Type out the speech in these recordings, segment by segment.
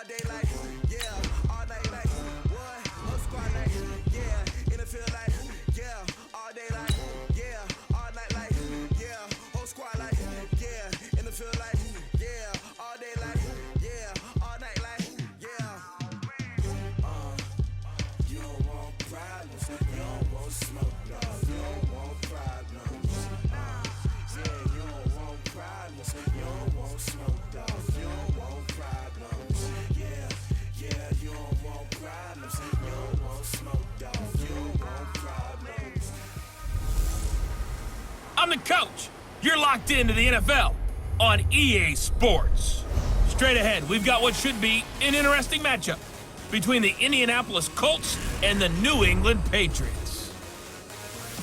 day like, yeah, all night like, what? Whole squad like, yeah, in the field like, yeah, all day like, yeah, all night like, yeah, whole squad like, yeah, in the field like, yeah, all day like, yeah, all night like, yeah. You don't want problems, you don't want smoke, dog, you don't want problems. Yeah, you don't want problems, you don't want smoke, dog, you don't want problems. Yeah, you don't want problems, you don't want smoke, dog, you don't want problems. I'm the coach. You're locked into the NFL on EA Sports. Straight ahead, we've got what should be an interesting matchup between the Indianapolis Colts and the New England Patriots.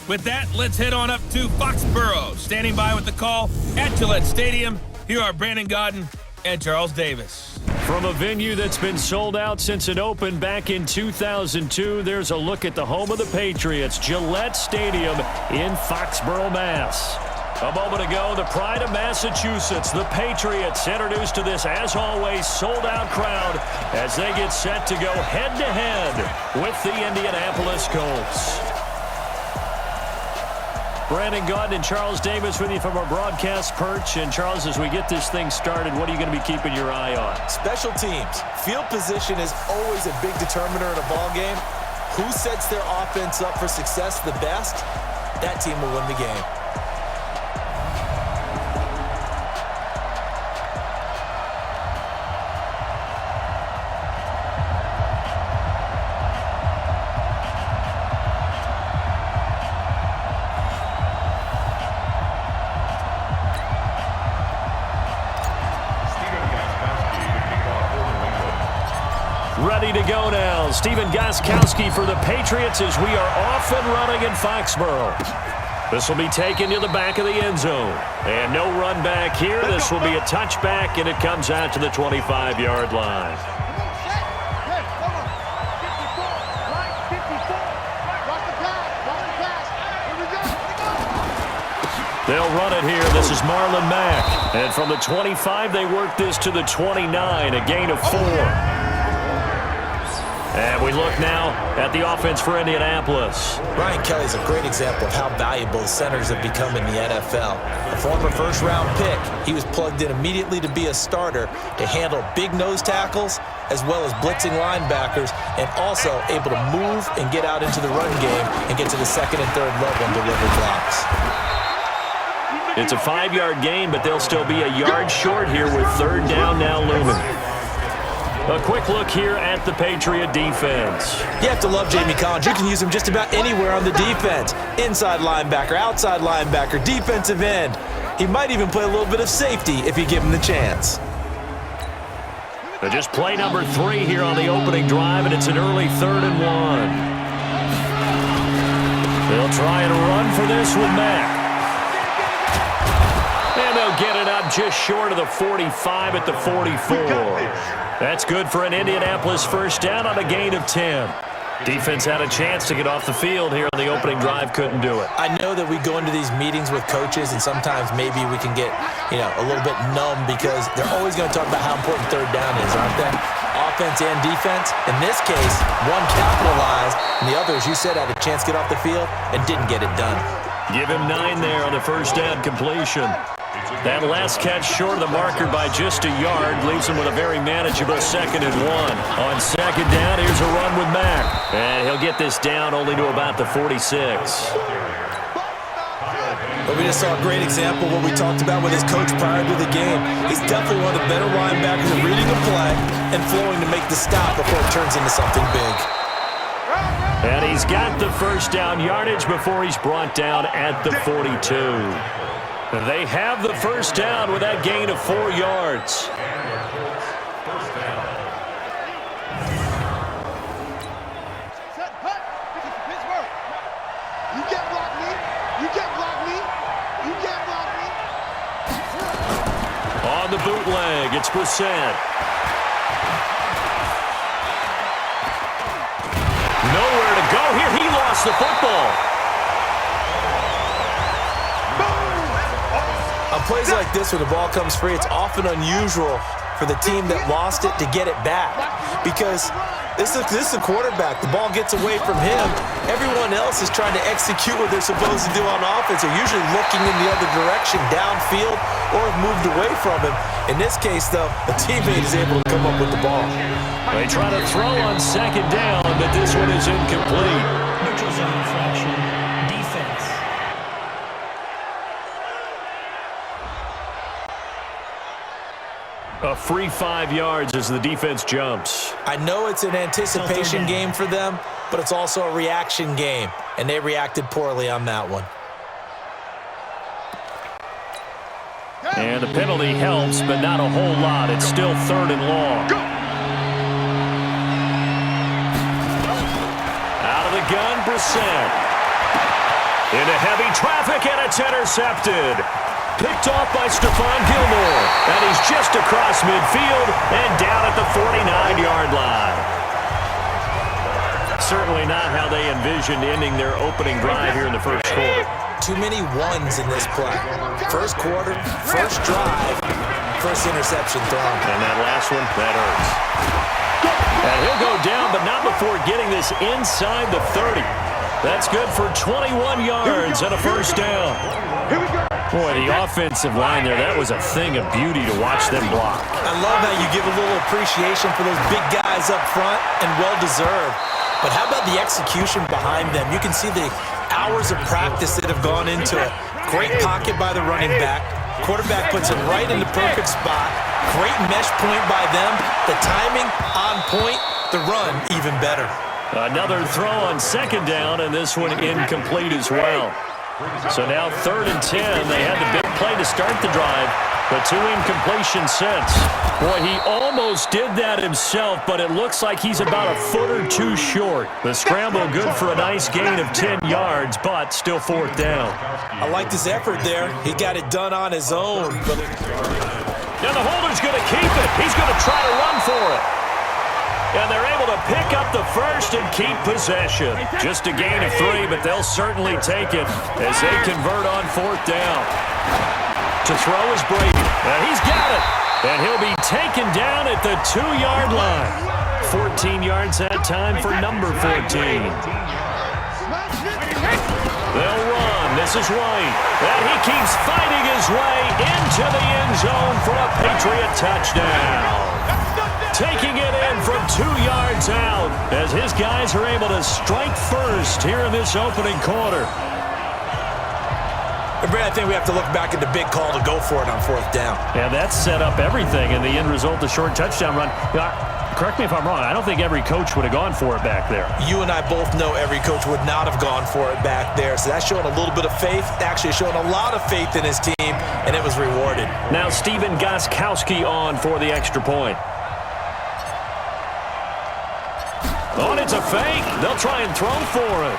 With that, let's head on up to Foxborough. Standing by with the call at Gillette Stadium, here are Brandon Gaudin and Charles Davis. From a venue that's been sold out since it opened back in 2002, there's a look at the home of the Patriots, Gillette Stadium in Foxborough, Mass. A moment ago, the pride of Massachusetts, the Patriots, introduced to this, as always, sold-out crowd as they get set to go head-to-head with the Indianapolis Colts. Brandon Gaudin and Charles Davis with you from our broadcast perch. And, Charles, as we get this thing started, what are you going to be keeping your eye on? Special teams. Field position is always a big determiner in a ball game. Who sets their offense up for success the best, that team will win the game. Ready to go now. Stephen Gostkowski for the Patriots as we are off and running in Foxborough. This will be taken to the back of the end zone. And no run back here. This will be a touchback, and it comes out to the 25-yard line. They'll run it here. This is Marlon Mack. And from the 25, they work this to the 29, a gain of 4. And we look now at the offense for Indianapolis. Brian Kelly's a great example of how valuable centers have become in the NFL. A former first-round pick, he was plugged in immediately to be a starter to handle big nose tackles as well as blitzing linebackers, and also able to move and get out into the run game and get to the second and third level and deliver blocks. It's a 5-yard gain, but they'll still be a yard short here with third down now looming. A quick look here at the Patriot defense. You have to love Jamie Collins. You can use him just about anywhere on the defense. Inside linebacker, outside linebacker, defensive end. He might even play a little bit of safety if you give him the chance. Just play number 3 here on the opening drive, and it's an early 3rd and 1. They'll try and run for this with Mack. And they'll get it up just short of the 45 at the 44. That's good for an Indianapolis first down on a gain of 10. Defense had a chance to get off the field here on the opening drive, couldn't do it. I know that we go into these meetings with coaches, and sometimes maybe we can get, a little bit numb because they're always going to talk about how important third down is, aren't they? Offense and defense. In this case, one capitalized, and the other, as you said, had a chance to get off the field and didn't get it done. Give him 9 there on the first down completion. That last catch short of the marker by just a yard leaves him with a very manageable 2nd and 1. On second down, here's a run with Mack. And he'll get this down only to about the 46. But we just saw a great example of what we talked about with his coach prior to the game. He's definitely one of the better linebackers at reading a play and flowing to make the stop before it turns into something big. And he's got the first down yardage before he's brought down at the 42. They have the first down with that gain of 4 yards. On the bootleg, it's Brissett. Nowhere to go here. He lost the football. On plays like this where the ball comes free, it's often unusual for the team that lost it to get it back. Because this is a quarterback. The ball gets away from him. Everyone else is trying to execute what they're supposed to do on offense. They're usually looking in the other direction, downfield, or have moved away from him. In this case, though, a teammate is able to come up with the ball. They try to throw on second down, but this one is incomplete. Neutral zone infraction. Defense. A free 5 yards as the defense jumps. I know it's an anticipation game for them, but it's also a reaction game, and they reacted poorly on that one. And the penalty helps, but not a whole lot. It's still 3rd and long. Out of the gun, Brissett. Into heavy traffic, and it's intercepted. Picked off by Stephon Gilmore. And he's just across midfield and down at the 49-yard line. Certainly not how they envisioned ending their opening drive here in the first quarter. Too many ones in this play. First quarter, first drive, first interception thrown. And that last one, that hurts. And he'll go down, but not before getting this inside the 30. That's good for 21 yards and a first down. Boy, the offensive line there, that was a thing of beauty to watch them block. I love how you give a little appreciation for those big guys up front, and well-deserved. But how about the execution behind them? You can see the hours of practice that have gone into it. Great pocket by the running back. Quarterback puts him right in the perfect spot. Great mesh point by them. The timing on point. The run even better. Another throw on second down, and this one incomplete as well. So now 3rd and 10. They had the big play to start the drive, but 2 incompletions since. Boy, he almost did that himself, but it looks like he's about a foot or 2 short. The scramble good for a nice gain of 10 yards, but still 4th down. I liked his effort there. He got it done on his own. But and the holder's going to keep it. He's going to try to run for it. And they're able to pick up the first and keep possession. Just a gain of 3, but they'll certainly take it as they convert on 4th down. To throw is Brady. And he's got it. And he'll be taken down at the 2-yard line. 14 yards that time for number 14. They'll run. This is White. And he keeps fighting his way into the end zone for a Patriot touchdown. Taking it in from 2 yards out as his guys are able to strike first here in this opening quarter. And Brad, I think we have to look back at the big call to go for it on 4th down. Yeah, that set up everything, and the end result, the short touchdown run. Correct me if I'm wrong. I don't think every coach would have gone for it back there. You and I both know every coach would not have gone for it back there. So that's showing a little bit of faith, actually showing a lot of faith in his team, and it was rewarded. Now Steven Gostkowski on for the extra point. Oh, and it's a fake. They'll try and throw for it.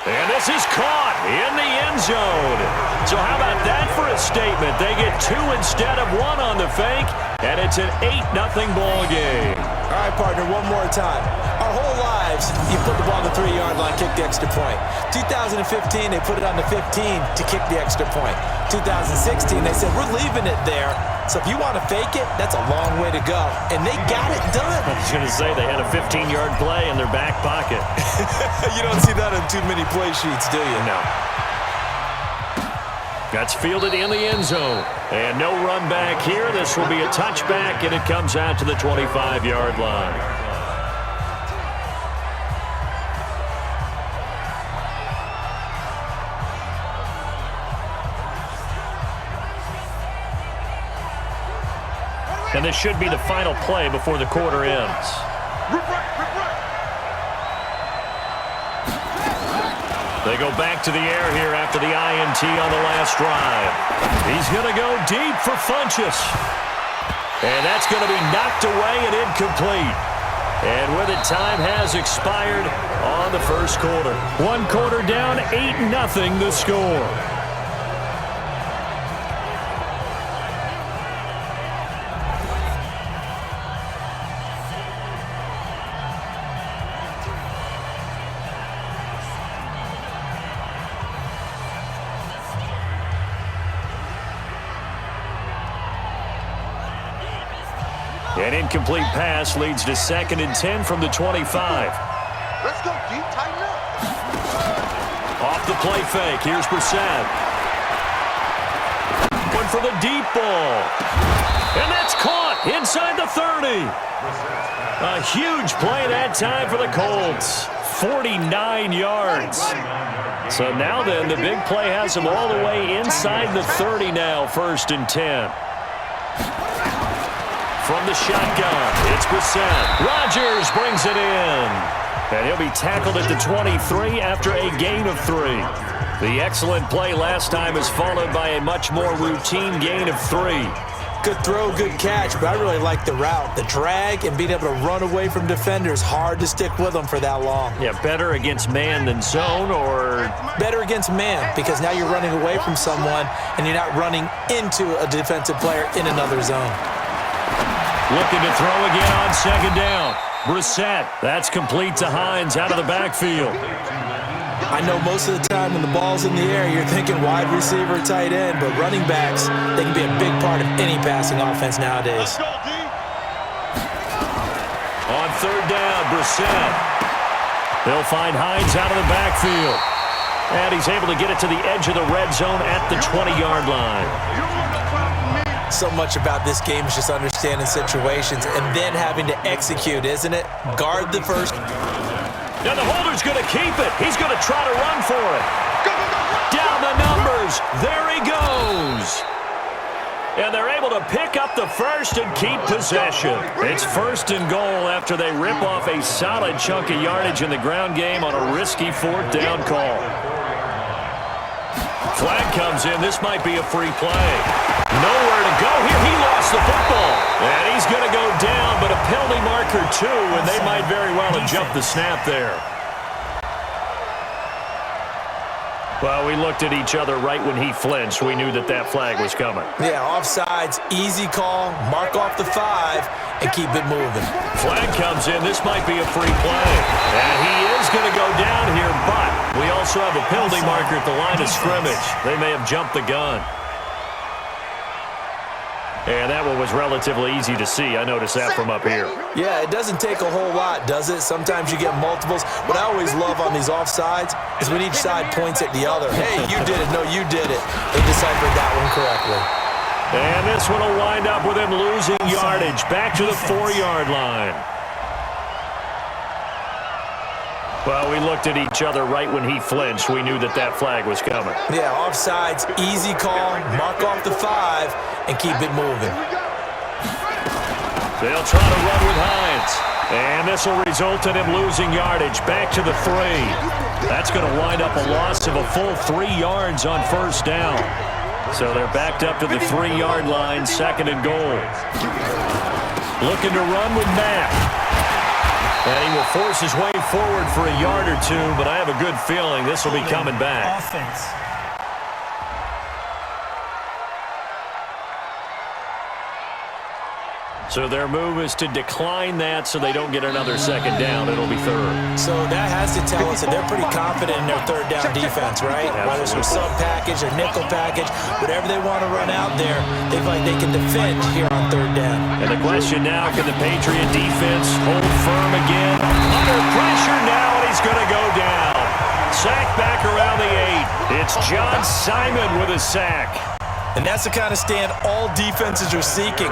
And this is caught in the end zone. So how about that for a statement? They get 2 instead of 1 on the fake, and it's an 8-0 ball game. All right, partner, one more time. Our whole lives, you put the ball on the 3-yard line, kick the extra point. 2015, they put it on the 15 to kick the extra point. 2016, they said, we're leaving it there. So if you want to fake it, that's a long way to go. And they got it done. I was going to say they had a 15-yard play in their back pocket. You don't see that on too many play sheets, do you? No. That's fielded in the end zone. And no run back here. This will be a touchback, and it comes out to the 25-yard line. And this should be the final play before the quarter ends. They go back to the air here after the INT on the last drive. He's going to go deep for Funchess. And that's going to be knocked away and incomplete. And with it, time has expired on the first quarter. 1 quarter down, 8-0 the score. An incomplete pass leads to 2nd and 10 from the 25. Let's go, D. Tighten up. Off the play fake. Here's Brissett. One for the deep ball. And that's caught inside the 30. A huge play that time for the Colts. 49 yards. So now then, the big play has them all the way inside the 30 now, 1st and 10. From the shotgun, it's Brissett. Rodgers brings it in. And he'll be tackled at the 23 after a gain of 3. The excellent play last time is followed by a much more routine gain of 3. Good throw, good catch, but I really like the route. The drag and being able to run away from defenders, hard to stick with them for that long. Yeah, better against man than zone, or? Better against man, because now you're running away from someone and you're not running into a defensive player in another zone. Looking to throw again on 2nd down. Brissett, that's complete to Hines out of the backfield. I know most of the time when the ball's in the air, you're thinking wide receiver, tight end, but running backs, they can be a big part of any passing offense nowadays. On 3rd down, Brissett. They'll find Hines out of the backfield. And he's able to get it to the edge of the red zone at the 20-yard line. So much about this game is just understanding situations and then having to execute, isn't it? Guard the first. Now the holder's going to keep it. He's going to try to run for it. Down the numbers. There he goes. And they're able to pick up the first and keep possession. It's 1st and goal after they rip off a solid chunk of yardage in the ground game on a risky 4th down call. Flag comes in. This might be a free play. Nowhere to go here. He lost the football. And he's going to go down, but a penalty marker too, and they might very well have jumped the snap there. Well, we looked at each other right when he flinched. We knew that that flag was coming. Yeah, offsides, easy call, mark off the 5, and keep it moving. Flag comes in. This might be a free play. And he is going to go down here, but we also have a penalty marker at the line of scrimmage. They may have jumped the gun. And that one was relatively easy to see. I noticed that from up here. Yeah, it doesn't take a whole lot, does it? Sometimes you get multiples. What I always love on these offsides is when each side points at the other. Hey, you did it. No, you did it. They deciphered that one correctly. And this one will wind up with him losing yardage. Back to the 4-yard line. Well, we looked at each other right when he flinched. We knew that that flag was coming. Yeah, offsides, easy call, mark off the 5, and keep it moving. They'll try to run with Hines. And this will result in him losing yardage. Back to the 3. That's going to wind up a loss of a full 3 yards on 1st down. So they're backed up to the 3-yard line, 2nd and goal. Looking to run with Mack. And he will force his way forward for a yard or 2, but I have a good feeling this will be coming back. Offense. So their move is to decline that so they don't get another 2nd down. It'll be 3rd. So that has to tell us that they're pretty confident in their 3rd down defense, right? Whether it's a sub package or nickel package, whatever they want to run out there, they feel like they can defend here on 3rd down. And the question now, can the Patriot defense hold firm again? Under pressure now, and he's going to go down. Sack back around the 8. It's John Simon with a sack. And that's the kind of stand all defenses are seeking.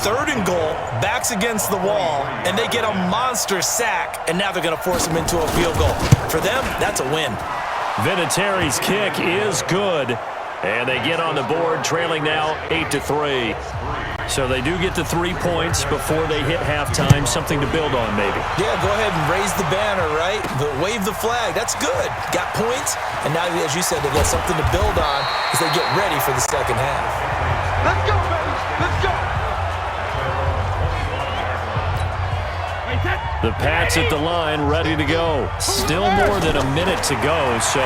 3rd and goal, backs against the wall, and they get a monster sack, and now they're going to force them into a field goal. For them, that's a win. Vinatieri's kick is good, and they get on the board, trailing now 8-3. So they do get the 3 points before they hit halftime, something to build on maybe. Yeah, go ahead and raise the banner, right? But wave the flag, that's good. Got points, and now, as you said, they got something to build on as they get ready for the 2nd half. Let's go, baby. Let's go. The Pats at the line, ready to go. Still more than a minute to go, so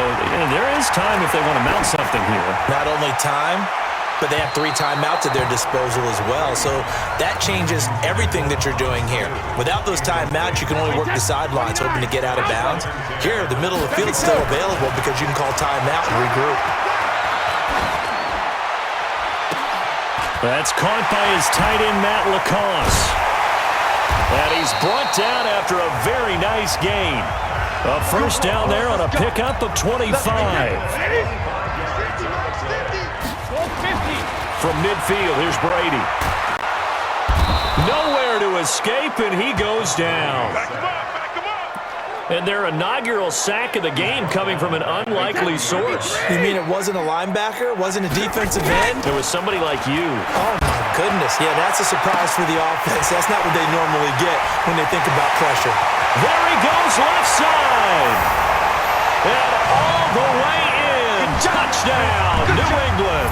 there is time if they want to mount something here. Not only time, but they have 3 timeouts at their disposal as well, so that changes everything that you're doing here. Without those timeouts, you can only work the sidelines, hoping to get out of bounds. Here, the middle of the field is still available because you can call timeout and regroup. That's caught by his tight end, Matt LaCosse. And he's brought down after a very nice gain. A first down there on a pickup of 25. From midfield, here's Brady. Nowhere to escape, and he goes down. And their inaugural sack of the game coming from an unlikely source. You mean it wasn't a linebacker? It wasn't a defensive end? It was somebody like you. Oh, my goodness. Yeah, that's a surprise for the offense. That's not what they normally get when they think about pressure. There he goes, left side. And all the way in. Touchdown, New England.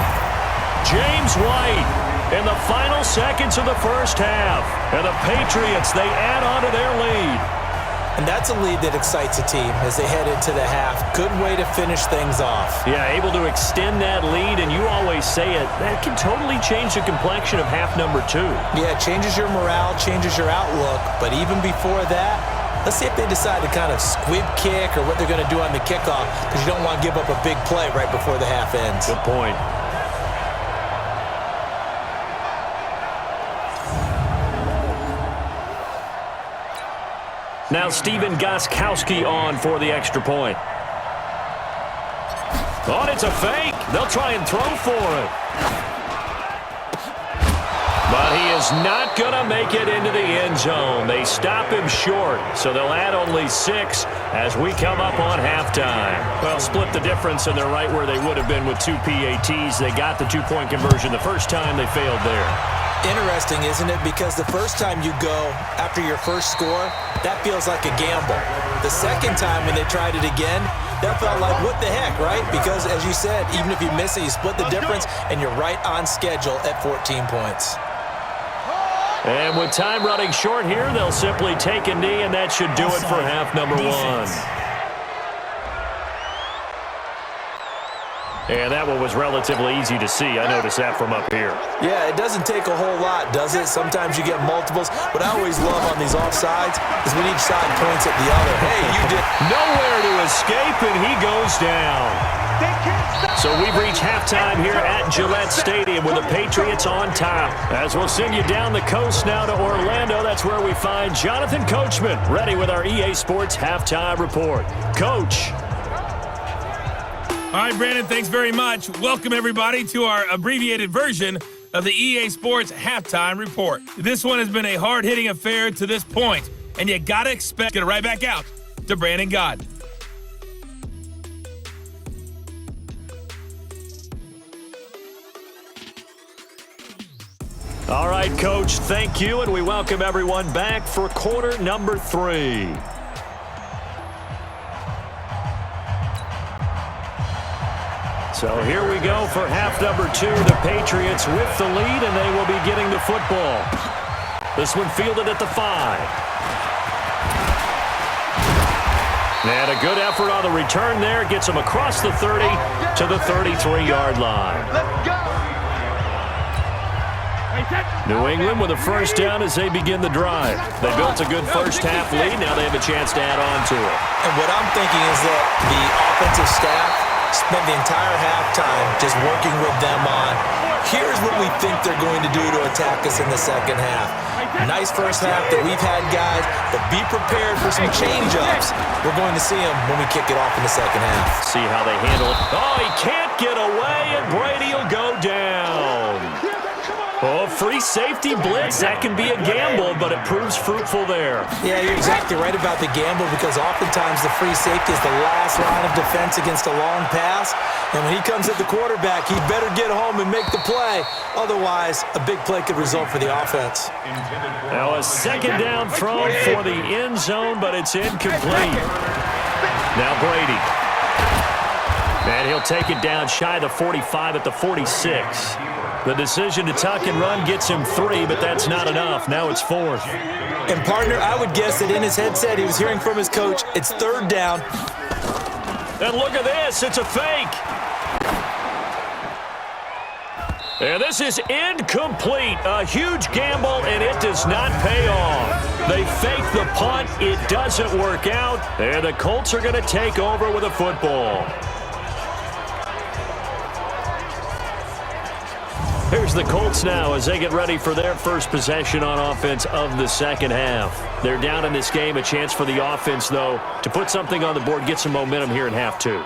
James White in the final seconds of the first half. And the Patriots, they add on to their lead. And that's a lead that excites a team as they head into the half. Good way to finish things off. Yeah, able to extend that lead, and you always say it, that can totally change the complexion of half number 2. Yeah, it changes your morale, changes your outlook. But even before that, let's see if they decide to kind of squib kick or what they're going to do on the kickoff, because you don't want to give up a big play right before the half ends. Good point. Now Steven Gostkowski on for the extra point. Oh, and it's a fake. They'll try and throw for it. But he is not going to make it into the end zone. They stop him short, so they'll add only 6 as we come up on halftime. Well, split the difference, and they're right where they would have been with 2 PATs. They got the 2-point conversion the first time. They failed there. Interesting, isn't it? Because the first time you go after your first score, that feels like a gamble. The second time when they tried it again, that felt like, what the heck, right? Because, as you said, even if you miss it, you split the difference, and you're right on schedule at 14 points. And with time running short here, they'll simply take a knee, and that should do it for half number 1. And that one was relatively easy to see. I noticed that from up here. Yeah, it doesn't take a whole lot, does it? Sometimes you get multiples. What I always love on these offsides is when each side points at the other. Hey, you did nowhere to escape, and he goes down. So we've reached halftime here at Gillette Stadium with the Patriots on top. As we'll send you down the coast now to Orlando, that's where we find Jonathan Coachman, ready with our EA Sports Halftime Report. Coach. All right, Brandon, thanks very much. Welcome, everybody, to our abbreviated version of the EA Sports Halftime Report. This one has been a hard-hitting affair to this point, and you got to expect it right back out to Brandon Gaudin. All right, Coach, thank you, and we welcome everyone back for quarter number 3. So here we go for half number 2. The Patriots with the lead, and they will be getting the football. This one fielded at the 5. And a good effort on the return there. Gets them across the 30 to the 33-yard line. New England with a first down as they begin the drive. They built a good first half lead. Now they have a chance to add on to it. And what I'm thinking is that the offensive staff spent the entire halftime just working with them on, here's what we think they're going to do to attack us in the second half. Nice first half that we've had, guys, but be prepared for some change-ups. We're going to see them when we kick it off in the second half. See how they handle it. Oh, he can't get away, and Brady will go down. Oh, free safety blitz. That can be a gamble, but it proves fruitful there. Yeah, you're exactly right about the gamble, because oftentimes the free safety is the last line of defense against a long pass. And when he comes at the quarterback, he better get home and make the play. Otherwise, a big play could result for the offense. Now a second down throw for the end zone, but it's incomplete. Now Brady. And he'll take it down shy of the 45 at the 46. The decision to tuck and run gets him 3, but that's not enough. Now it's 4th. And, partner, I would guess that in his headset he was hearing from his coach, it's 3rd down. And look at this. It's a fake. And this is incomplete. A huge gamble, and it does not pay off. They fake the punt. It doesn't work out. And the Colts are going to take over with a football. Here's the Colts now as they get ready for their first possession on offense of the second half. They're down in this game. A chance for the offense, though, to put something on the board, get some momentum here in half two.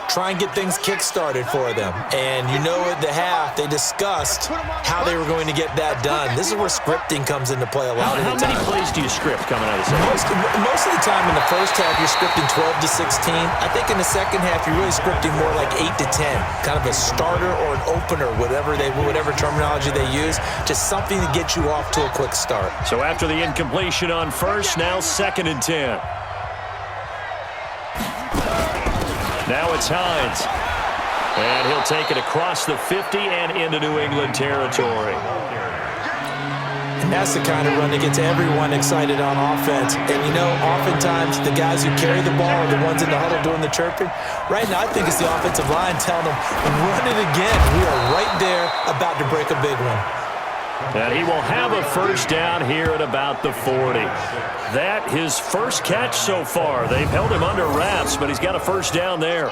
Try and get things kick-started for them. And you know at the half, they discussed how they were going to get that done. This is where scripting comes into play a lot of the time. How many plays do you script coming out of the second? Most of the time in the first half, you're scripting 12 to 16. I think in the second half, you're really scripting more like 8 to 10. Kind of a starter or an opener, whatever terminology they use. Just something to get you off to a quick start. So after the incompletion on first, now 2nd and 10. Now it's Hines. And he'll take it across the 50 and into New England territory. And that's the kind of run that gets everyone excited on offense. And, you know, oftentimes the guys who carry the ball are the ones in the huddle doing the chirping. Right now, I think it's the offensive line telling them, run it again. We are right there about to break a big one. And he will have a first down here at about the 40. That his first catch so far. They've held him under wraps, but he's got a first down there.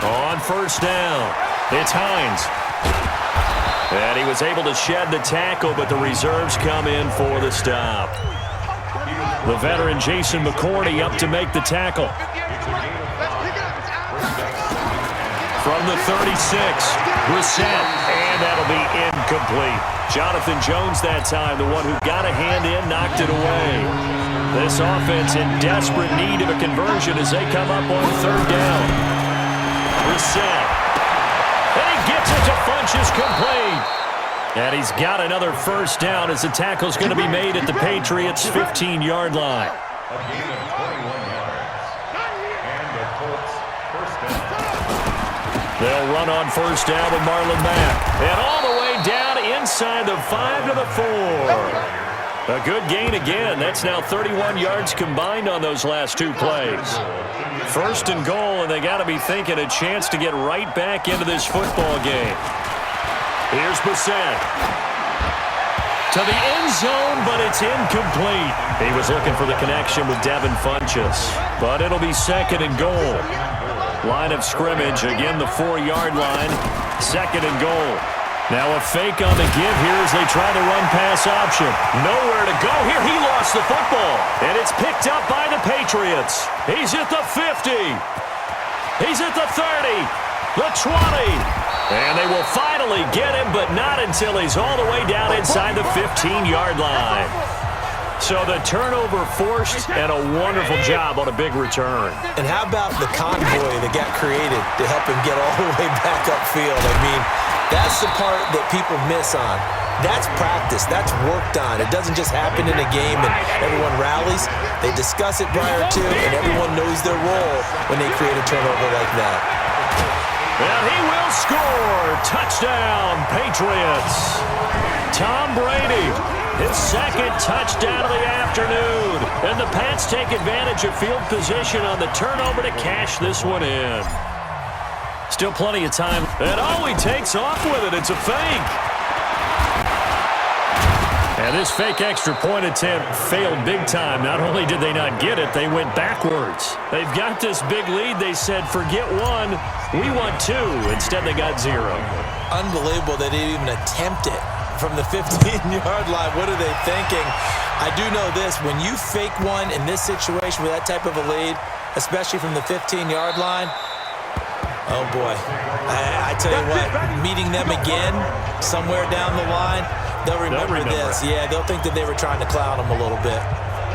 On first down, it's Hines. And he was able to shed the tackle, but the reserves come in for the stop. The veteran Jason McCourty up to make the tackle. From the 36, Brissett, and that'll be incomplete. Jonathan Jones that time, the one who got a hand in, knocked it away. This offense in desperate need of a conversion as they come up on 3rd down. Brissett, and he gets it to Funchess, complete. And he's got another first down as the tackle's going to be made at the Patriots' 15-yard line. They'll run on first down with Marlon Mack. And all the way down inside the 5 to the 4. A good gain again. That's now 31 yards combined on those last 2 plays. 1st and goal, and they got to be thinking a chance to get right back into this football game. Here's Brissett. To the end zone, but it's incomplete. He was looking for the connection with Devin Funchess. But it'll be 2nd and goal. Line of scrimmage, again the 4-yard line. 2nd and goal. Now a fake on the give here as they try the run-pass option. Nowhere to go here. He lost the football. And it's picked up by the Patriots. He's at the 50. He's at the 30. The 20. And they will finally get him, but not until he's all the way down inside the 15-yard line. So the turnover forced, and a wonderful job on a big return. And how about the convoy that got created to help him get all the way back upfield? I mean, that's the part that people miss on. That's practice. That's worked on. It doesn't just happen in a game and everyone rallies. They discuss it prior to, and everyone knows their role when they create a turnover like that. And he will score. Touchdown, Patriots. Tom Brady, his 2nd touchdown of the afternoon. And the Pats take advantage of field position on the turnover to cash this one in. Still plenty of time. And he takes off with it. It's a fake. And this fake extra point attempt failed big time. Not only did they not get it, they went backwards. They've got this big lead. They said, forget 1, we want 2. Instead, they got 0. Unbelievable they didn't even attempt it from the 15-yard line. What are they thinking? I do know this. When you fake one in this situation with that type of a lead, especially from the 15-yard line, oh, boy. I tell you what, meeting them again somewhere down the line, they'll remember this. Yeah, they'll think that they were trying to clown them a little bit.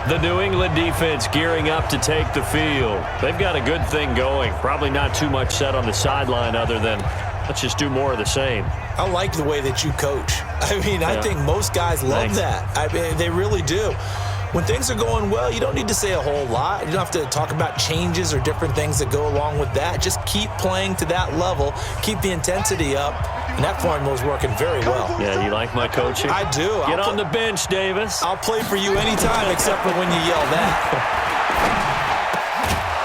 The New England defense gearing up to take the field. They've got a good thing going. Probably not too much set on the sideline other than let's just do more of the same. I like the way that you coach. I mean, I think most guys love that. I mean, they really do. When things are going well, you don't need to say a whole lot. You don't have to talk about changes or different things that go along with that. Just keep playing to that level. Keep the intensity up. And that formula is working very well. Yeah, you like my coaching? I do. Get on the bench, Davis. I'll play for you anytime except for when you yell that.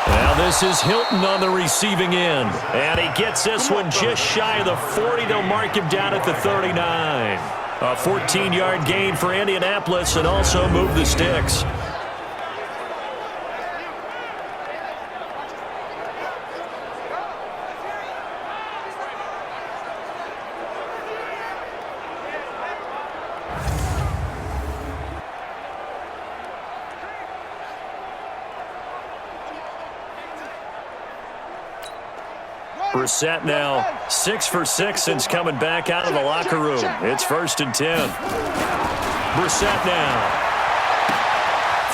Now this is Hilton on the receiving end. And he gets this one just shy of the 40. They'll mark him down at the 39. A 14-yard gain for Indianapolis and also move the sticks. Brissett now 6 for 6 since coming back out of the locker room. It's 1st and 10. Brissett now.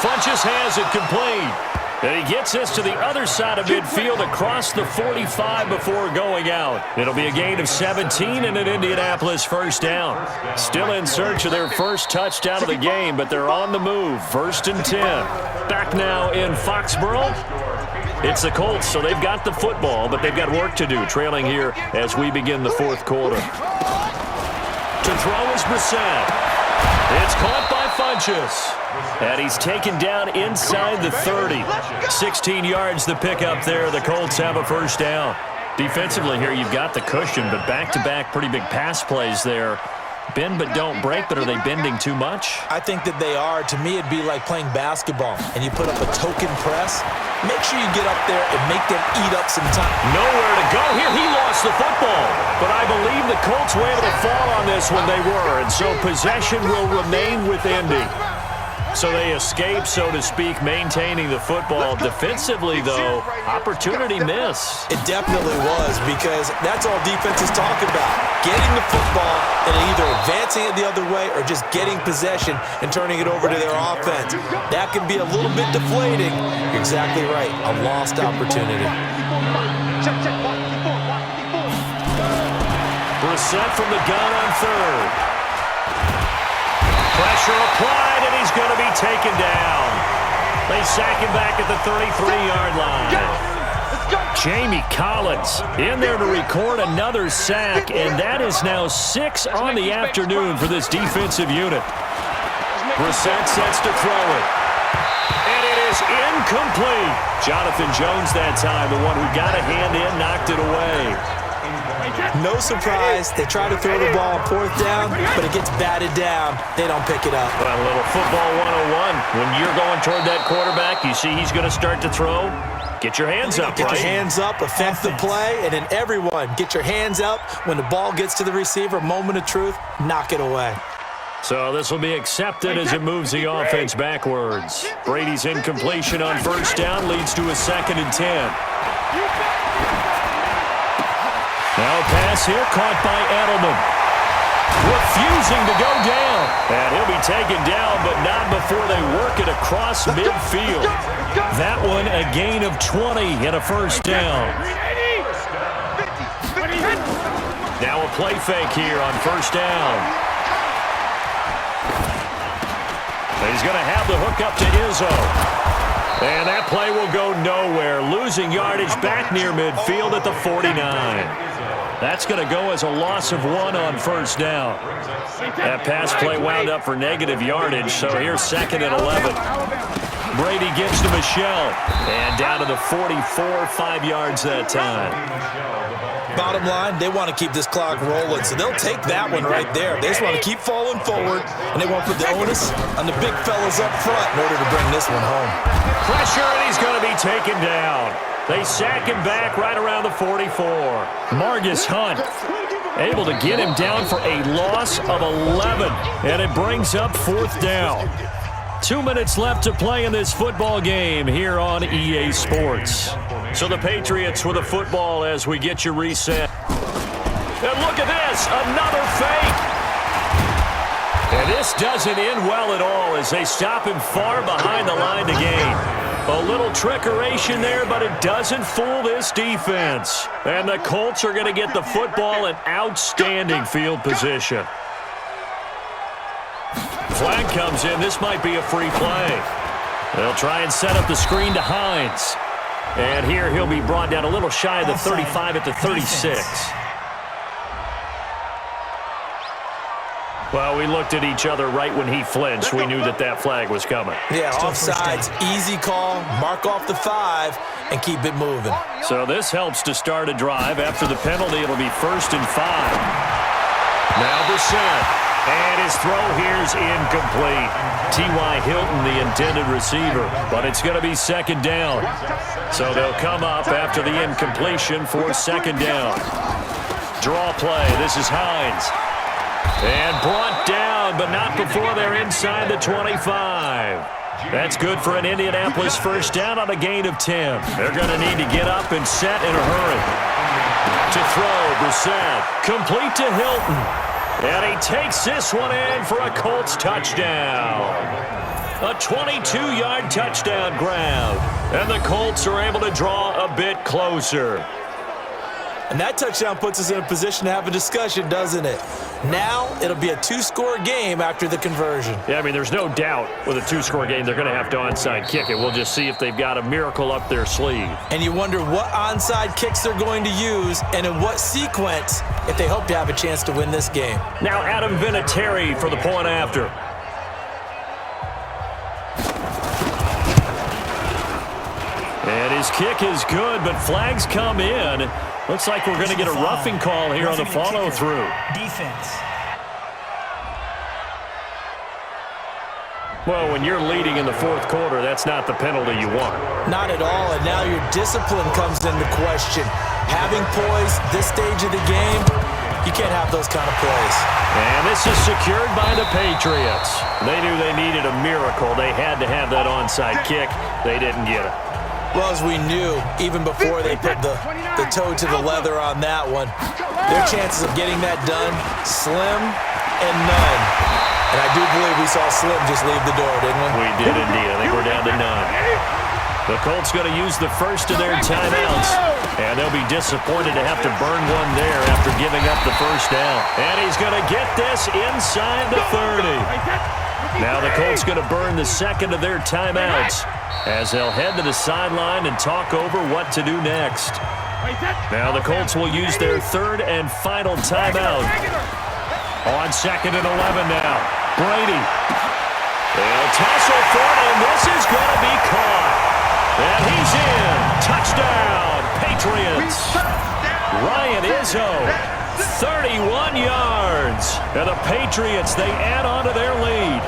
Funches has it complete. And he gets this to the other side of midfield across the 45 before going out. It'll be a gain of 17 and an Indianapolis first down. Still in search of their first touchdown of the game, but they're on the move. 1st and 10. Back now in Foxborough. It's the Colts, so they've got the football, but they've got work to do, trailing here as we begin the 4th quarter. To throw is Brissett. It's caught by Funches. And he's taken down inside the 30. 16 yards the pickup there. The Colts have a first down. Defensively here, you've got the cushion, but back-to-back pretty big pass plays there. Bend but don't break, but are they bending too much? I think that they are. To me, it'd be like playing basketball, and you put up a token press. Make sure you get up there and make them eat up some time. Nowhere to go here. He lost the football. But I believe the Colts were able to fall on this when they were, and so possession will remain with Indy. So they escape, so to speak, maintaining the football. Defensively, though, opportunity miss. It definitely was, because that's all defenses talk about. Getting the football and either advancing it the other way or just getting possession and turning it over to their offense. That can be a little bit deflating. You're exactly right. A lost opportunity. Brissett from the gun on 3rd. Pressure applied, and he's going to be taken down. They sack him back at the 33-yard line. Jamie Collins in there to record another sack, and that is now 6 on the afternoon for this defensive unit. Brissett sets to throw it. And it is incomplete. Jonathan Jones that time, the one who got a hand in, knocked it away. No surprise, they try to throw the ball on 4th down, but it gets batted down. They don't pick it up. Well, a little football 101. When you're going toward that quarterback, you see he's going to start to throw. Get your hands up, Get right? your hands up, affect the play, and then everyone, get your hands up. When the ball gets to the receiver, moment of truth, knock it away. So this will be accepted as it moves the offense backwards. Brady's incompletion on 1st down leads to a 2nd and 10. Now a pass here caught by Edelman. Refusing to go down. And he'll be taken down, but not before they work it across midfield. That one a gain of 20 and a first down. Now a play fake here on 1st down. He's going to have the hook up to Izzo. And that play will go nowhere. Losing yardage back near midfield at the 49. That's going to go as a loss of 1 on 1st down. That pass play wound up for negative yardage, so here's 2nd and 11. Brady gives to Michelle. And down to the 44, 5 yards that time. Bottom line, they want to keep this clock rolling, so they'll take that one right there. They just want to keep falling forward, and they want to put the onus on the big fellas up front in order to bring this one home. Pressure, and he's going to be taken down. They sack him back right around the 44. Margus Hunt able to get him down for a loss of 11, and it brings up 4th down. 2 minutes left to play in this football game here on EA Sports. So the Patriots with the football as we get you reset. And look at this, another fake. And this doesn't end well at all as they stop him far behind the line to gain. A little trickeration there, but it doesn't fool this defense. And the Colts are going to get the football in outstanding field position. Flag comes in. This might be a free play. They'll try and set up the screen to Hines. And here he'll be brought down a little shy of the 35 at the 36. Well, we looked at each other right when he flinched. We knew that that flag was coming. Yeah, offsides, easy call, mark off the 5, and keep it moving. So this helps to start a drive. After the penalty, it'll be 1st and 5. Now Brissett. And his throw here's incomplete. T.Y. Hilton, the intended receiver. But it's going to be 2nd down. So they'll come up after the incompletion for 2nd down. Draw play. This is Hines. And brought down, but not before they're inside the 25. That's good for an Indianapolis first down on a gain of 10. They're going to need to get up and set in a hurry. To throw, Brissett. Complete to Hilton. And he takes this one in for a Colts touchdown. A 22-yard touchdown grab. And the Colts are able to draw a bit closer. And that touchdown puts us in a position to have a discussion, doesn't it? Now it'll be a 2-score game after the conversion. Yeah, I mean, there's no doubt with a 2-score game they're going to have to onside kick it. We'll just see if they've got a miracle up their sleeve. And you wonder what onside kicks they're going to use and in what sequence if they hope to have a chance to win this game. Now Adam Vinatieri for the point after. And his kick is good, but flags come in. Looks like we're going to get a roughing call here on the follow-through. Defense. Well, when you're leading in the fourth quarter, that's not the penalty you want. Not at all, and now your discipline comes into question. Having poise this stage of the game, you can't have those kind of plays. And this is secured by the Patriots. They knew they needed a miracle. They had to have that onside kick. They didn't get it. Well, as we knew, even before they put the toe to the leather on that one, their chances of getting that done, slim and none. And I do believe we saw Slim just leave the door, didn't we? We did indeed. I think we're down to none. The Colts going to use the first of their timeouts, and they'll be disappointed to have to burn one there after giving up the first down. And he's going to get this inside the 30. Now the Colts going to burn the second of their timeouts as they'll head to the sideline and talk over what to do next. Now the Colts will use their third and final timeout. On 2nd and 11 now. Brady. They'll tassel for it, and this is going to be caught. And he's in. Touchdown, Patriots. Ryan Izzo, 31 yards. And the Patriots, they add on to their lead.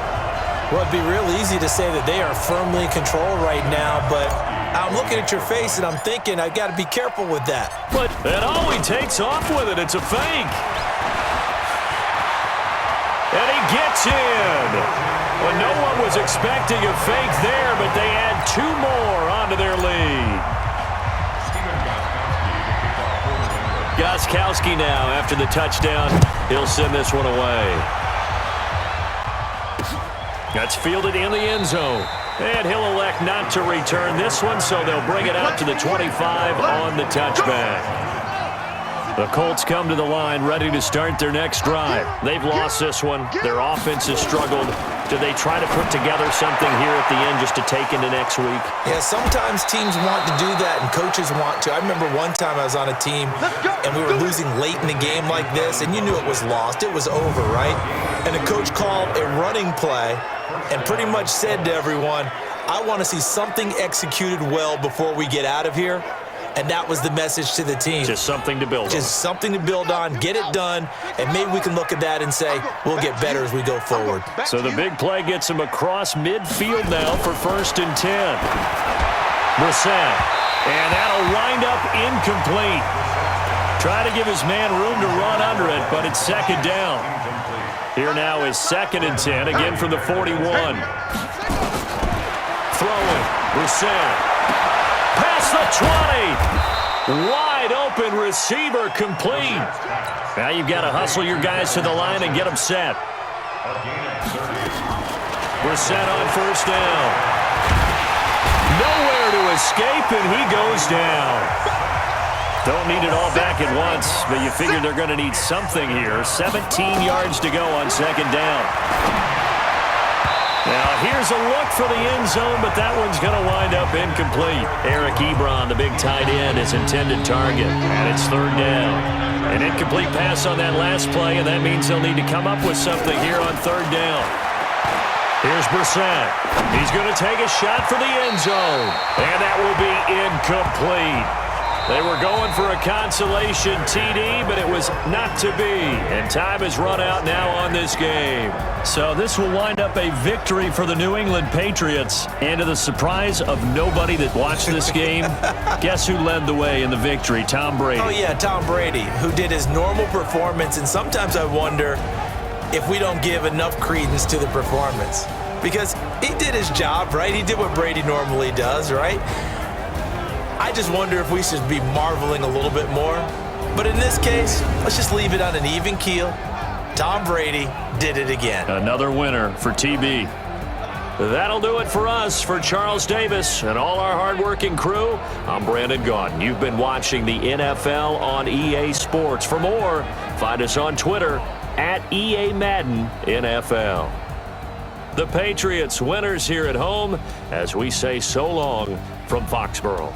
Well, it'd be real easy to say that they are firmly in control right now, but I'm looking at your face and I'm thinking I got to be careful with that. But it always takes off with it. It's a fake. And he gets in. Well, no one was expecting a fake there, but they add 2 more onto their lead. Gostkowski now after the touchdown. He'll send this one away. That's fielded in the end zone. And he'll elect not to return this one, so they'll bring it out to the 25 on the touchback. The Colts come to the line ready to start their next drive. They've lost this one. Their offense has struggled. Do they try to put together something here at the end just to take into next week? Yeah, sometimes teams want to do that and coaches want to. I remember one time I was on a team and we were losing late in the game like this, and you knew it was lost. It was over, right? And the coach called a running play and pretty much said to everyone, I want to see something executed well before we get out of here. And that was the message to the team. Just something to build on. Just something to build on, get it done, and maybe we can look at that and say, we'll get better as we go forward. So the big play gets him across midfield now for 1st and 10. Brissett. And that'll wind up incomplete. Try to give his man room to run under it, but it's 2nd down. Here now is 2nd and 10, again from the 41. Throwing. Brissett. Past the 20. Wide open receiver complete. Now you've got to hustle your guys to the line and get them set. Brissett on 1st down. Nowhere to escape, and he goes down. Don't need it all back at once, but you figure they're going to need something here. 17 yards to go on 2nd down. Now, here's a look for the end zone, but that one's going to wind up incomplete. Eric Ebron, the big tight end, is intended target, and it's 3rd down. An incomplete pass on that last play, and that means they'll need to come up with something here on 3rd down. Here's Brissett. He's going to take a shot for the end zone, and that will be incomplete. They were going for a consolation TD, but it was not to be. And time has run out now on this game. So this will wind up a victory for the New England Patriots. And to the surprise of nobody that watched this game, guess who led the way in the victory? Tom Brady. Oh, yeah, Tom Brady, who did his normal performance. And sometimes I wonder if we don't give enough credence to the performance. Because he did his job, right? He did what Brady normally does, right? I just wonder if we should be marveling a little bit more But in this case, let's just leave it on an even keel. Tom Brady did it again. Another winner for TB. That'll do it for us. For Charles Davis and all our hardworking crew, I'm Brandon Gaudin. You've been watching the NFL on EA Sports. For more, find us on Twitter at EA Madden NFL. The Patriots winners here at home as we say so long from Foxborough.